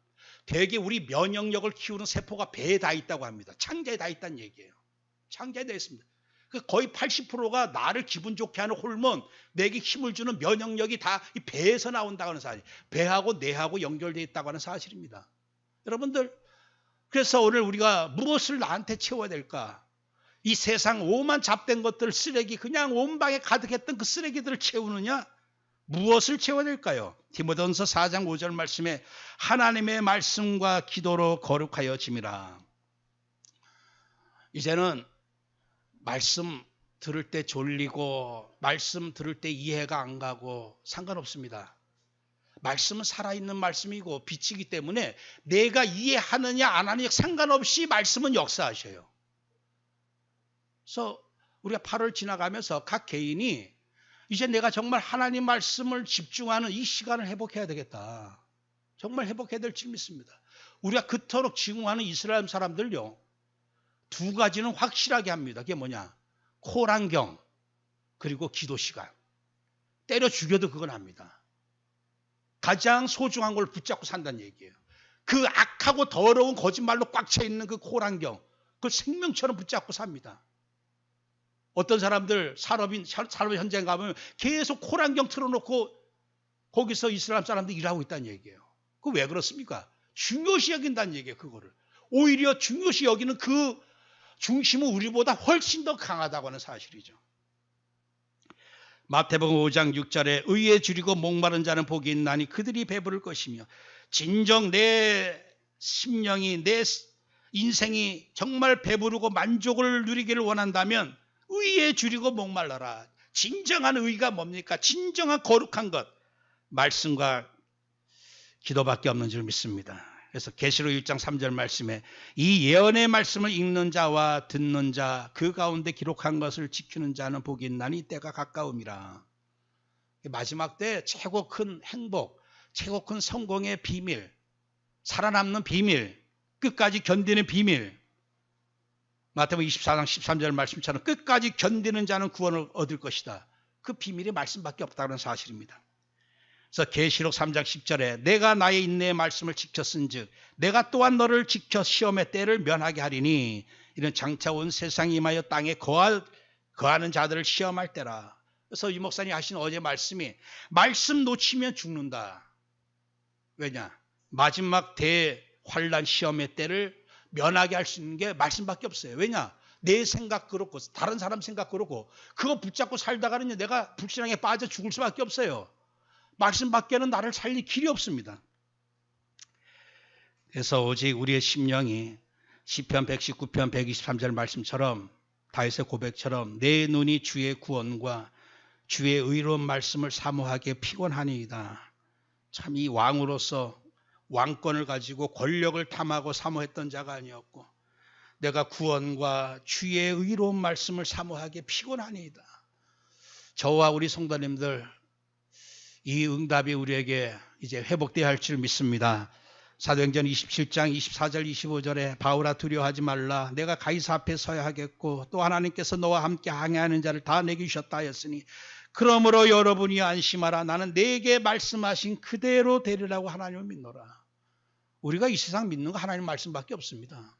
대개 우리 면역력을 키우는 세포가 배에 다 있다고 합니다. 창자에 다 있다는 얘기예요. 창자에 다 있습니다. 거의 80%가 나를 기분 좋게 하는 호르몬, 내게 힘을 주는 면역력이 다 이 배에서 나온다고 하는 사실. 배하고 뇌하고 연결되어 있다고 하는 사실입니다. 여러분들, 그래서 오늘 우리가 무엇을 나한테 채워야 될까? 이 세상 오만 잡된 것들, 쓰레기, 그냥 온 방에 가득했던 그 쓰레기들을 채우느냐? 무엇을 채워야 될까요? 디모데전서 4장 5절 말씀에 하나님의 말씀과 기도로 거룩하여 짐이라. 이제는 말씀 들을 때 졸리고 말씀 들을 때 이해가 안 가고 상관없습니다. 말씀은 살아있는 말씀이고 빛이기 때문에 내가 이해하느냐 안 하느냐 상관없이 말씀은 역사하셔요. 그래서 우리가 8월 지나가면서 각 개인이 이제 내가 정말 하나님 말씀을 집중하는 이 시간을 회복해야 되겠다. 정말 회복해야 될 줄 믿습니다. 우리가 그토록 증오하는 이스라엘 사람들요, 두 가지는 확실하게 합니다. 그게 뭐냐? 코란경 그리고 기도 시간. 때려 죽여도 그건 합니다. 가장 소중한 걸 붙잡고 산다는 얘기예요. 그 악하고 더러운 거짓말로 꽉 차 있는 그 코란경, 그걸 생명처럼 붙잡고 삽니다. 어떤 사람들 산업 현장 가면 계속 코란경 틀어놓고 거기서 이스라엘 사람들이 일하고 있다는 얘기예요. 그 왜 그렇습니까? 중요시 여긴다는 얘기예요. 그거를 오히려 중요시 여기는 그 중심은 우리보다 훨씬 더 강하다고 하는 사실이죠. 마태복음 5장 6절에 의에 줄이고 목마른 자는 복이 있나니 그들이 배부를 것이며, 진정 내 심령이, 내 인생이 정말 배부르고 만족을 누리기를 원한다면 의에 줄이고 목말라라. 진정한 의가 뭡니까? 진정한 거룩한 것, 말씀과 기도밖에 없는 줄 믿습니다. 그래서 계시록 1장 3절 말씀에 이 예언의 말씀을 읽는 자와 듣는 자, 그 가운데 기록한 것을 지키는 자는 복이 있나니 때가 가까움이라. 마지막 때 최고 큰 행복, 최고 큰 성공의 비밀, 살아남는 비밀, 끝까지 견디는 비밀, 마태복음 24장 13절 말씀처럼 끝까지 견디는 자는 구원을 얻을 것이다. 그 비밀이 말씀밖에 없다는 사실입니다. 그래서 계시록 3장 10절에 내가 나의 인내의 말씀을 지켰은즉 내가 또한 너를 지켜 시험의 때를 면하게 하리니 이는 장차 온 세상에 임하여 땅에 거하는 자들을 시험할 때라. 그래서 이 목사님이 하신 어제 말씀이 말씀 놓치면 죽는다. 왜냐? 마지막 대환란 시험의 때를 면하게 할 수 있는 게 말씀밖에 없어요. 왜냐? 내 생각 그렇고 다른 사람 생각 그렇고 그거 붙잡고 살다가는 내가 불신앙에 빠져 죽을 수밖에 없어요. 말씀밖에는 나를 살릴 길이 없습니다. 그래서 오직 우리의 심령이 시편 119편 123절 말씀처럼 다윗의 고백처럼 내 눈이 주의 구원과 주의 의로운 말씀을 사모하기에 피곤하니이다. 참 이 왕으로서 왕권을 가지고 권력을 탐하고 사모했던 자가 아니었고 내가 구원과 주의 의로운 말씀을 사모하기에 피곤하니이다. 저와 우리 성도님들 이 응답이 우리에게 이제 회복되어야 할 줄 믿습니다. 사도행전 27장 24절 25절에 바울아 두려워하지 말라. 내가 가이사 앞에 서야 하겠고 또 하나님께서 너와 함께 항해하는 자를 다 내게 주셨다 하였으니 그러므로 여러분이 안심하라. 나는 내게 말씀하신 그대로 되리라고 하나님을 믿노라. 우리가 이 세상 믿는 거 하나님 말씀밖에 없습니다.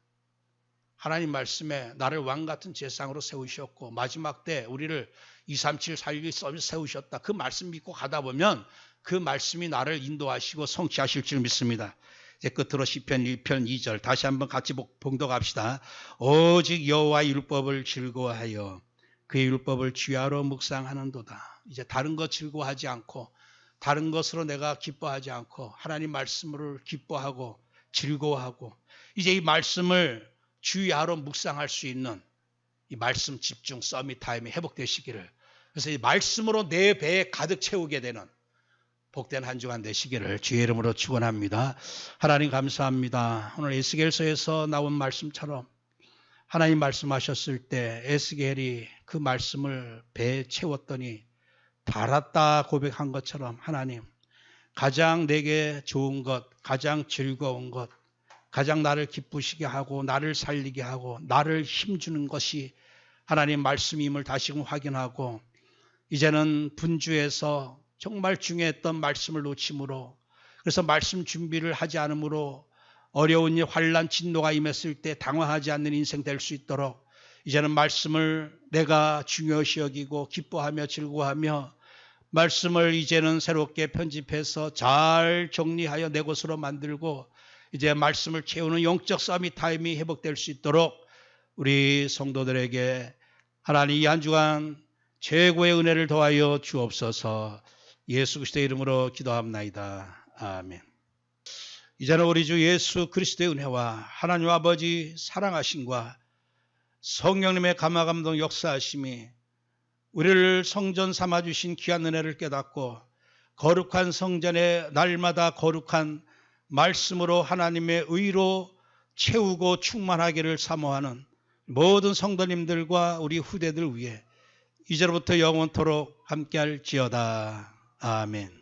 하나님 말씀에 나를 왕같은 제상으로 세우셨고 마지막 때 우리를 237 살리기 서비스 세우셨다. 그 말씀 믿고 가다 보면 그 말씀이 나를 인도하시고 성취하실 줄 믿습니다. 이제 끝으로 시편 1편 2절 다시 한번 같이 봉독합시다. 오직 여호와의 율법을 즐거워하여 그의 율법을 주야로 묵상하는도다. 이제 다른 것 즐거워하지 않고 다른 것으로 내가 기뻐하지 않고 하나님 말씀을 기뻐하고 즐거워하고 이제 이 말씀을 주야로 묵상할 수 있는 이 말씀 집중 서밋 타임이 회복되시기를, 그래서 이 말씀으로 내 배에 가득 채우게 되는 복된 한 주간 되시기를 주의 이름으로 축원합니다. 하나님 감사합니다. 오늘 에스겔서에서 나온 말씀처럼 하나님 말씀하셨을 때 에스겔이 그 말씀을 배에 채웠더니 달았다 고백한 것처럼 하나님 가장 내게 좋은 것, 가장 즐거운 것, 가장 나를 기쁘시게 하고 나를 살리게 하고 나를 힘주는 것이 하나님 말씀임을 다시금 확인하고 이제는 분주해서 정말 중요했던 말씀을 놓침으로 그래서 말씀 준비를 하지 않으므로 어려운 일, 환난, 진노가 임했을 때 당황하지 않는 인생 될 수 있도록 이제는 말씀을 내가 중요시 여기고 기뻐하며 즐거워하며 말씀을 이제는 새롭게 편집해서 잘 정리하여 내 것으로 만들고 이제 말씀을 채우는 영적 서밋 타임이 회복될 수 있도록 우리 성도들에게 하나님 이 한 주간 최고의 은혜를 더하여 주옵소서. 예수 그리스도의 이름으로 기도합나이다. 아멘. 이제는 우리 주 예수 그리스도의 은혜와 하나님 아버지 사랑하심과 성령님의 감화감동 역사하심이 우리를 성전 삼아주신 귀한 은혜를 깨닫고 거룩한 성전에 날마다 거룩한 말씀으로 하나님의 의로 채우고 충만하기를 사모하는 모든 성도님들과 우리 후대들 위해 이제로부터 영원토록 함께할지어다. 아멘.